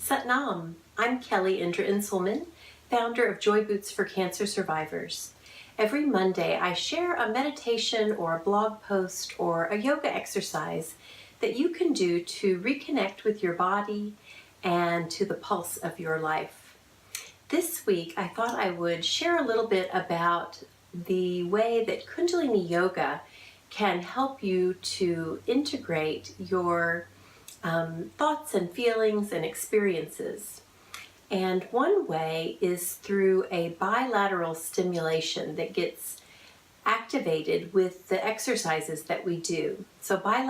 Satnam. I'm Kelly Indra Inselman, founder of Joy Boots for Cancer Survivors. Every Monday, I share a meditation or a blog post or a yoga exercise that you can do to reconnect with your body and to the pulse of your life. This week, I thought I would share a little bit about the way that Kundalini Yoga can help you to integrate your thoughts and feelings and experiences. And one way is through a bilateral stimulation that gets activated with the exercises that we do. So by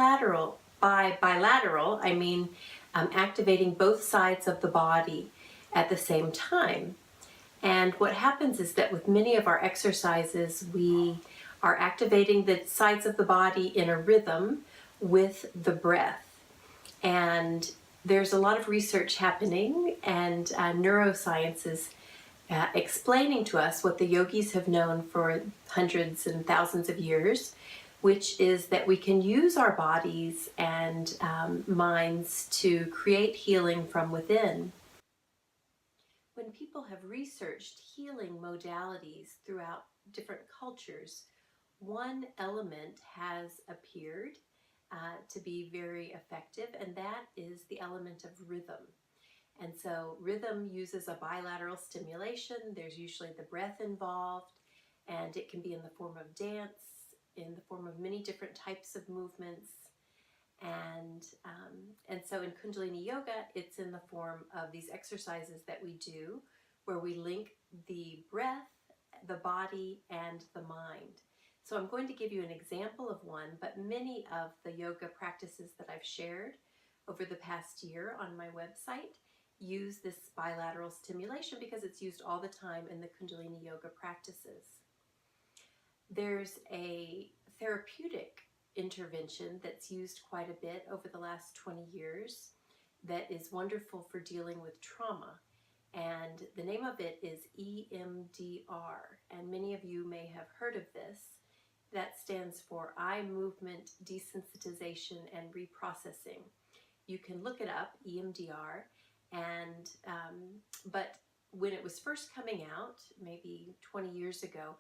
bilateral, I mean activating both sides of the body at the same time. And what happens is that with many of our exercises, we are activating the sides of the body in a rhythm with the breath. And there's a lot of research happening, and neuroscience is explaining to us what the yogis have known for hundreds and thousands of years, which is that we can use our bodies and minds to create healing from within. When people have researched healing modalities throughout different cultures, one element has appeared to be very effective, and that is the element of rhythm. And so rhythm uses a bilateral stimulation. There's usually the breath involved, and it can be in the form of dance, in the form of many different types of movements. And so in Kundalini Yoga, it's in the form of these exercises that we do where we link the breath, the body, and the mind. So I'm going to give you an example of one, but many of the yoga practices that I've shared over the past year on my website use this bilateral stimulation because it's used all the time in the Kundalini Yoga practices. There's a therapeutic intervention that's used quite a bit over the last 20 years that is wonderful for dealing with trauma. And the name of it is EMDR, and many of you may have heard of this. That stands for Eye Movement Desensitization and Reprocessing. You can look it up, EMDR, and but when it was first coming out, maybe 20 years ago,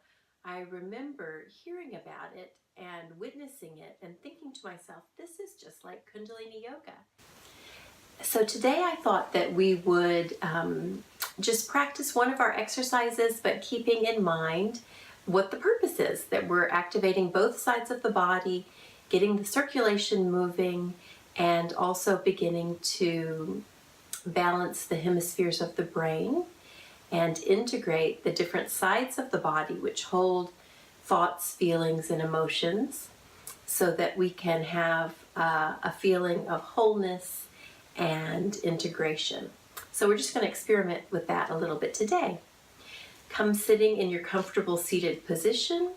I remember hearing about it and witnessing it and thinking to myself, this is just like Kundalini Yoga. So today I thought that we would just practice one of our exercises, but keeping in mind what the purpose is, that we're activating both sides of the body, getting the circulation moving, and also beginning to balance the hemispheres of the brain and integrate the different sides of the body which hold thoughts, feelings, and emotions so that we can have a feeling of wholeness and integration. So we're just going to experiment with that a little bit today. Come sitting in your comfortable seated position.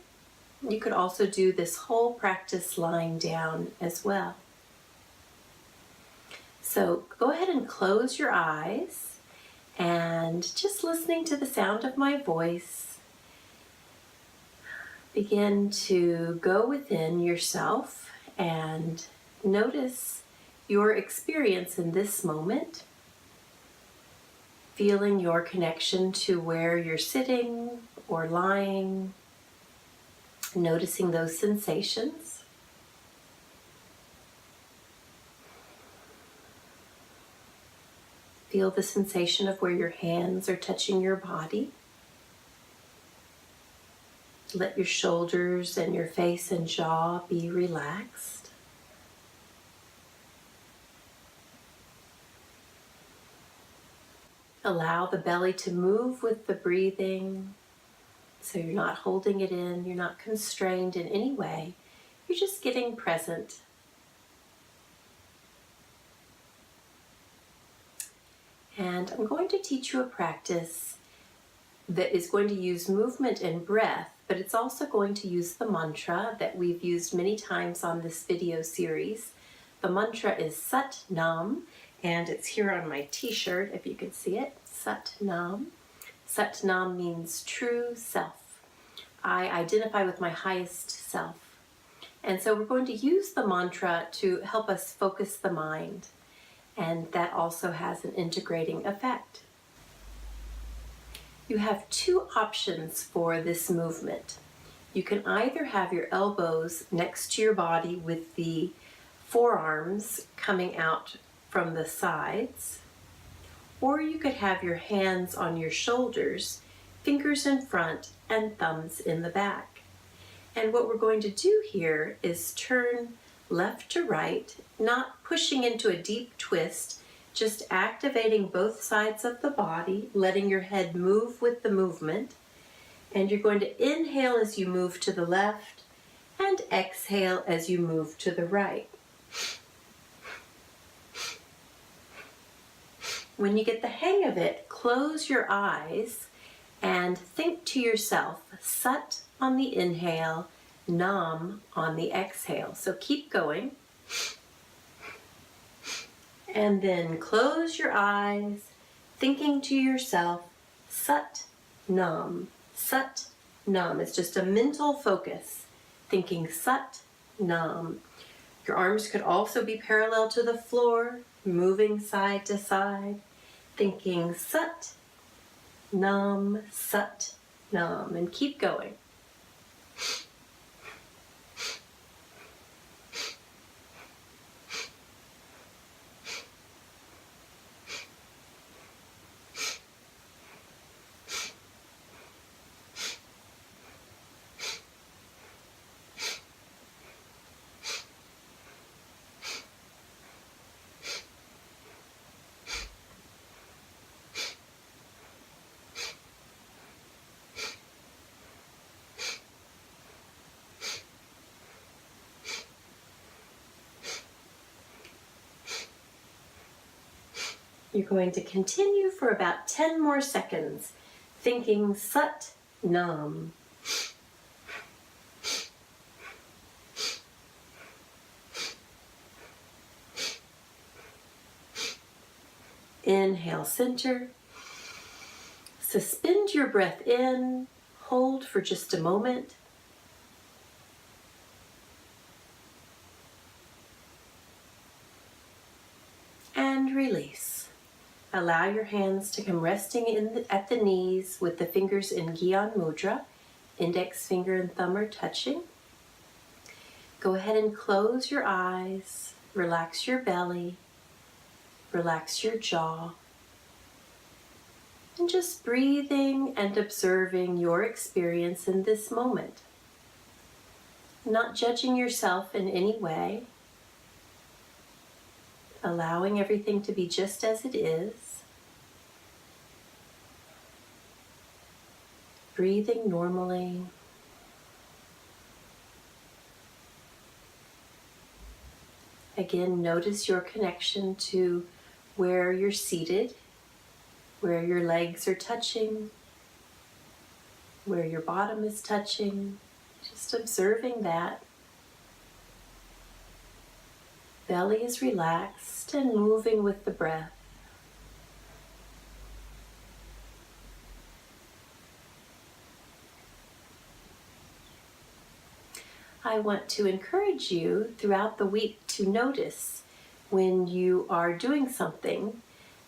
You could also do this whole practice lying down as well. So go ahead and close your eyes and just listening to the sound of my voice, begin to go within yourself and notice your experience in this moment, feeling your connection to where you're sitting or lying, noticing those sensations. Feel the sensation of where your hands are touching your body. Let your shoulders and your face and jaw be relaxed. Allow the belly to move with the breathing, so you're not holding it in, you're not constrained in any way, you're just getting present. And I'm going to teach you a practice that is going to use movement and breath, but it's also going to use the mantra that we've used many times on this video series. The mantra is Sat Nam, and it's here on my t-shirt if you can see it, Sat Nam. Sat Nam means true self. I identify with my highest self. And so we're going to use the mantra to help us focus the mind. and that also has an integrating effect. You have two options for this movement. You can either have your elbows next to your body with the forearms coming out from the sides, or you could have your hands on your shoulders, fingers in front and thumbs in the back. And what we're going to do here is turn left to right, not pushing into a deep twist, just activating both sides of the body, letting your head move with the movement. And you're going to inhale as you move to the left and exhale as you move to the right. When you get the hang of it, close your eyes and think to yourself, Sat on the inhale, Nam on the exhale. So keep going. And then close your eyes, thinking to yourself, Sat Nam, Sat Nam. It's just a mental focus, thinking Sat Nam. Your arms could also be parallel to the floor, moving side to side, thinking Sat Nam, Sat Nam, and keep going. You're going to continue for about 10 more seconds, thinking Sat Nam. Inhale, center. Suspend your breath in, hold for just a moment. And release. Allow your hands to come resting at the knees with the fingers in Gyan Mudra. Index finger and thumb are touching. Go ahead and close your eyes. Relax your belly. Relax your jaw. And just breathing and observing your experience in this moment. Not judging yourself in any way. Allowing everything to be just as it is. Breathing normally. Again, notice your connection to where you're seated, where your legs are touching, where your bottom is touching. Just observing that. Belly is relaxed and moving with the breath. I want to encourage you throughout the week to notice when you are doing something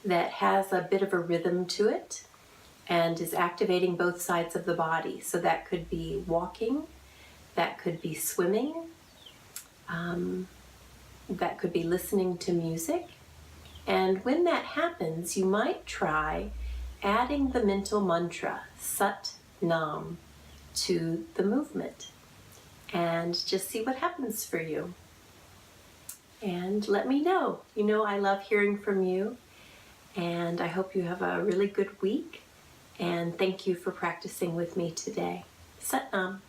that has a bit of a rhythm to it and is activating both sides of the body. So that could be walking, that could be swimming, that could be listening to music. And when that happens, you might try adding the mental mantra, Sat Nam, to the movement. And just see what happens for you. And let me know. You know, I love hearing from you. And I hope you have a really good week. And thank you for practicing with me today. Sat Nam.